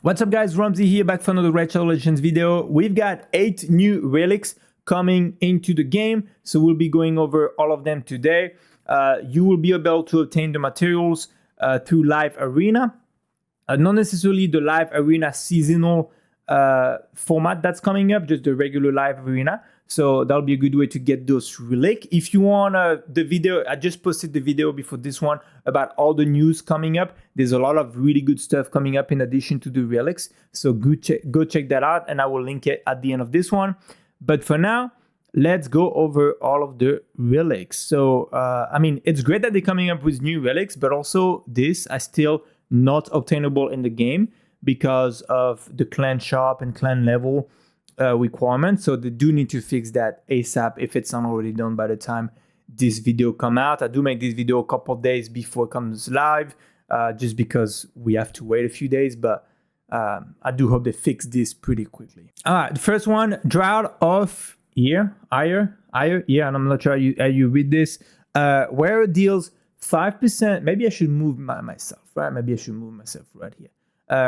What's up guys, Ramsey here, back for another Retro Legends video. We've got 8 new relics coming into the game, so we'll be going over all of them today. You will be able to obtain the materials through Live Arena. Not necessarily the Live Arena seasonal format that's coming up, just the regular Live Arena. So that'll be a good way to get those relics. If you want the video, I just posted the video before this one about all the news coming up. There's a lot of really good stuff coming up in addition to the relics. So go check that out, and I will link it at the end of this one. But for now, let's go over all of the relics. So, I mean, it's great that they're coming up with new relics, but also this is still not obtainable in the game because of the clan shop and clan level requirements. So they do need to fix that ASAP if it's not already done by the time this video come out. I do make this video a couple of days before it comes live, just because we have to wait a few days, but I do hope they fix this pretty quickly. All right, the first one, Drought of Ire, yeah, and I'm not sure how you read this. Where it deals 5%, maybe I should move myself, right? Maybe I should move myself right here.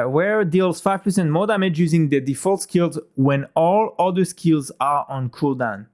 Where it deals 5% more damage using the default skills when all other skills are on cooldown.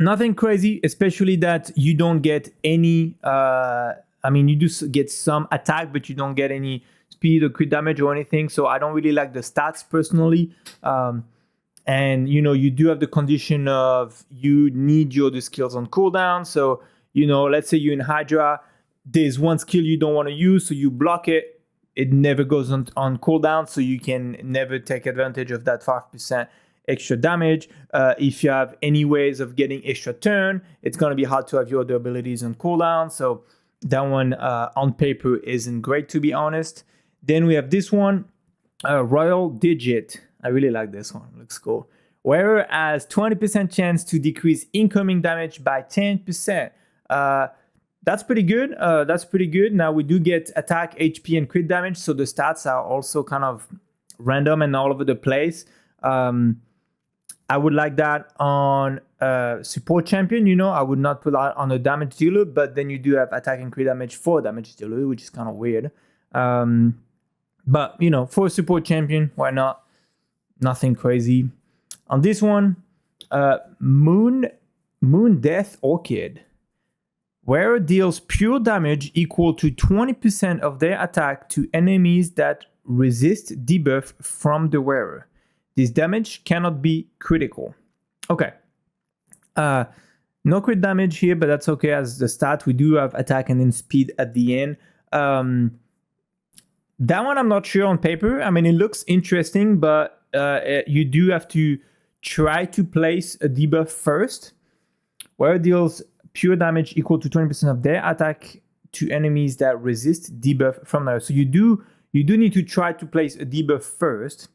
Nothing crazy, especially that you don't get any, I mean, you do get some attack, but you don't get any speed or crit damage or anything. So I don't really like the stats personally. And, you know, you do have the condition of you need your other skills on cooldown. So, you know, let's say you're in Hydra, there's one skill you don't want to use, so you block it. It never goes on cooldown, so you can never take advantage of that 5% extra damage. If you have any ways of getting extra turn, it's going to be hard to have your other abilities on cooldown. So that one on paper isn't great, to be honest. Then we have this one, Royal Digit. I really like this one. Looks cool. Wearer has 20% chance to decrease incoming damage by 10%. That's pretty good. Now we do get attack, HP, and crit damage, so the stats are also kind of random and all over the place. I would like that on support champion. You know, I would not put that on a damage dealer, but then you do have attack and crit damage for damage dealer, which is kind of weird. But you know, for support champion, why not? Nothing crazy. On this one, Moon Death Orchid. Wearer deals pure damage equal to 20% of their attack to enemies that resist debuff from the wearer. This damage cannot be critical. Okay. No crit damage here, but that's okay as the stat. We do have attack and then speed at the end. That one I'm not sure on paper. I mean, it looks interesting, but you do have to try to place a debuff first. Wearer deals pure damage equal to 20% of their attack to enemies that resist debuff from there. So you do need to try to place a debuff first.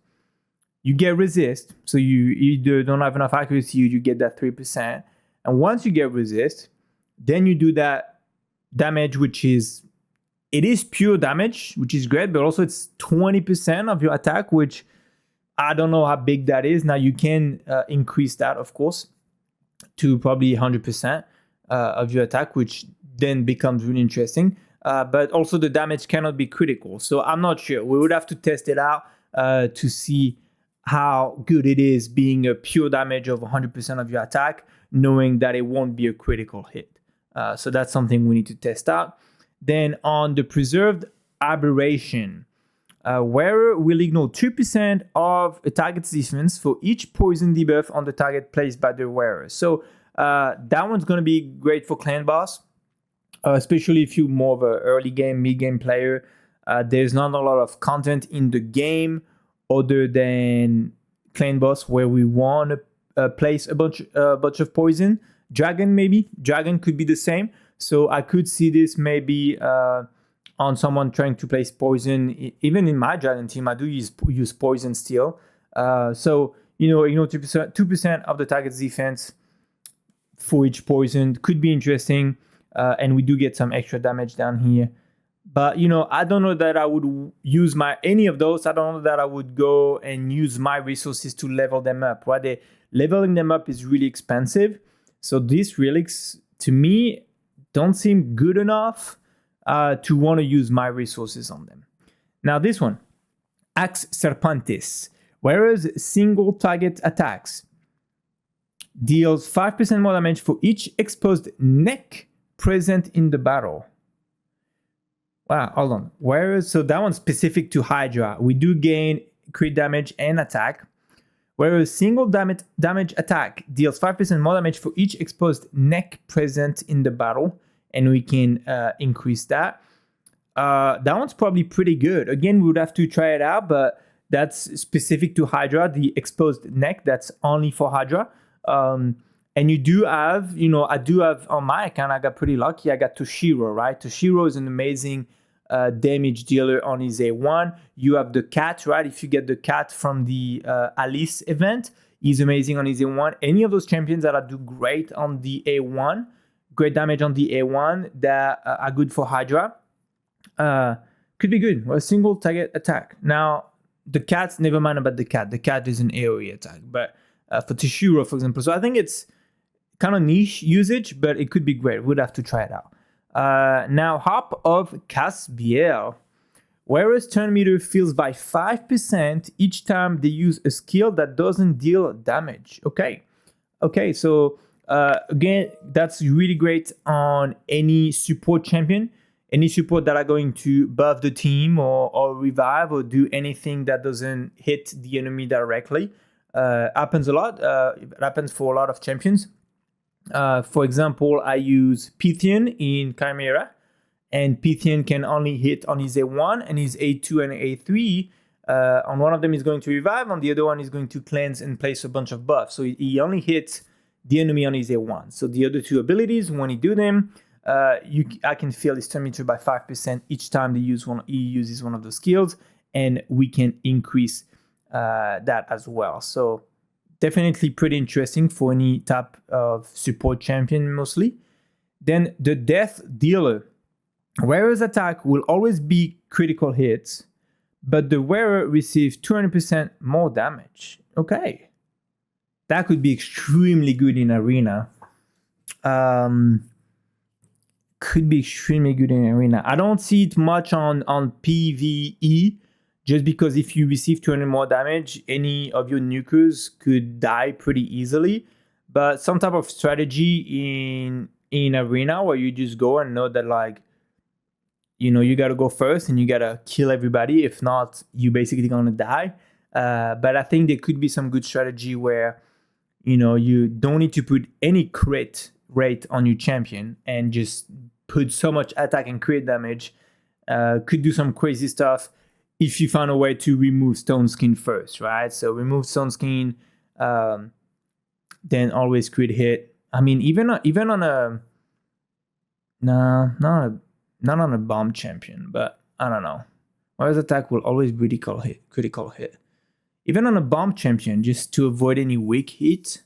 You get resist, so you either don't have enough accuracy or you get that 3%. And once you get resist, then you do that damage, which is pure damage, which is great, but also it's 20% of your attack, which I don't know how big that is. Now you can increase that, of course, to probably 100%. Of your attack, which then becomes really interesting. But also the damage cannot be critical. So I'm not sure. We would have to test it out to see how good it is being a pure damage of 100% of your attack, knowing that it won't be a critical hit. So that's something we need to test out. Then on the Preserved Aberration, wearer will ignore 2% of a target's defense for each poison debuff on the target placed by the wearer. So that one's going to be great for clan boss, especially if you're more of an early game, mid-game player. There's not a lot of content in the game other than clan boss where we want to place a bunch of poison. Dragon could be the same. So I could see this maybe on someone trying to place poison. Even in my dragon team, I do use poison still. So, you know, 2% of the target's defense for each poison could be interesting, and we do get some extra damage down here. But you know, I don't know that I would use any of those. I don't know that I would go and use my resources to level them up. Right? Leveling them up is really expensive. So these relics, to me, don't seem good enough to want to use my resources on them. Now this one, Axe Serpentis. Whereas single target attacks deals 5% more damage for each exposed neck present in the battle. Wow, hold on. Whereas, so that one's specific to Hydra. We do gain crit damage and attack. Whereas single damage attack deals 5% more damage for each exposed neck present in the battle. And we can increase that. That one's probably pretty good. Again, we would have to try it out, but that's specific to Hydra, the exposed neck. That's only for Hydra. And you do have, I do have on my account, I got pretty lucky. I got Toshiro, right? Toshiro is an amazing damage dealer on his A1. You have the cat, right? If you get the cat from the Alice event, he's amazing on his A1. Any of those champions that do great on the A1, great damage on the A1, that are good for Hydra, could be good. Well, a single target attack. Now, the cats, never mind about the cat. The cat is an AoE attack, but for Toshiro, for example. So I think it's kind of niche usage, but it could be great. We'd have to try it out. Now, Harp of Caspiel. Whereas turn meter fills by 5% each time they use a skill that doesn't deal damage. Okay, so again, that's really great on any support champion. Any support that are going to buff the team or revive or do anything that doesn't hit the enemy directly. Happens a lot. It happens for a lot of champions. For example, I use Pythian in Chimera, and Pythian can only hit on his A1 and his A2 and A3. On one of them is going to revive, on the other one is going to cleanse and place a bunch of buffs. So he only hits the enemy on his A1. So the other two abilities, when he do them, I can fill his turn meter by 5% each time he uses one of the skills, and we can increase that as well. So definitely pretty interesting for any type of support champion mostly. Then the Death Dealer. Wearer's attack will always be critical hits, but the wearer receives 200% more damage. Okay. That could be extremely good in Arena. Could be extremely good in Arena. I don't see it much on PvE, just because if you receive 200 more damage, any of your nukers could die pretty easily. But some type of strategy in Arena where you just go and know that, like, you got to go first and you got to kill everybody. If not, you basically going to die. But I think there could be some good strategy where, you don't need to put any crit rate on your champion and just put so much attack and crit damage. Could do some crazy stuff if you find a way to remove Stone Skin first, right? So remove Stone Skin, then always crit hit. I mean, even on a not on a bomb champion, but I don't know. Whereas attack will always be critical hit. Even on a bomb champion, just to avoid any weak hit,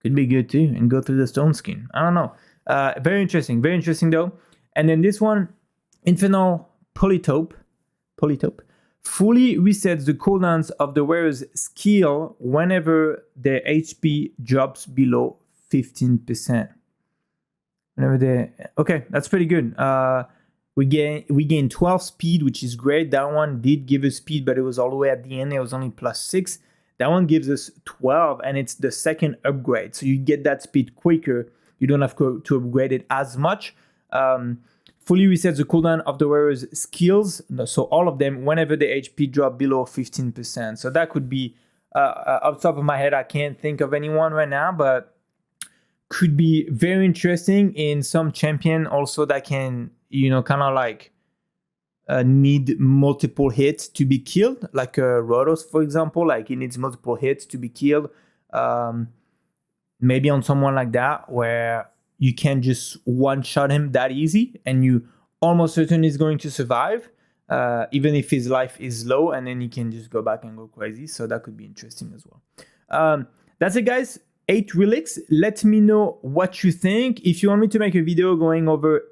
could be good too, and go through the Stone Skin. I don't know. Very interesting though. And then this one, Infernal Polytope, fully resets the cooldowns of the wearer's skill whenever their HP drops below 15%. Okay, that's pretty good. We gain 12 speed, which is great. That one did give us speed, but it was all the way at the end. It was only +6. That one gives us 12, and it's the second upgrade. So you get that speed quicker. You don't have to upgrade it as much. Fully resets the cooldown of the wearer's skills. So all of them, whenever the HP drop below 15%. So that could be, off the top of my head, I can't think of anyone right now, but could be very interesting in some champion also that can, kind of like need multiple hits to be killed, like Rhodos, for example. Like he needs multiple hits to be killed. Maybe on someone like that where you can just one-shot him that easy and you almost certain he's going to survive, even if his life is low, and then he can just go back and go crazy. So that could be interesting as well. That's it, guys. 8 relics. Let me know what you think. If you want me to make a video going over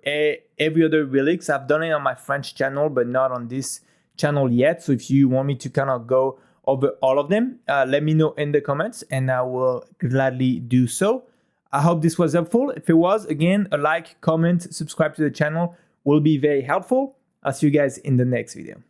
every other relics, I've done it on my French channel, but not on this channel yet. So if you want me to kind of go over all of them, let me know in the comments and I will gladly do so. I hope this was helpful. If it was, again, a like, comment, subscribe to the channel will be very helpful. I'll see you guys in the next video.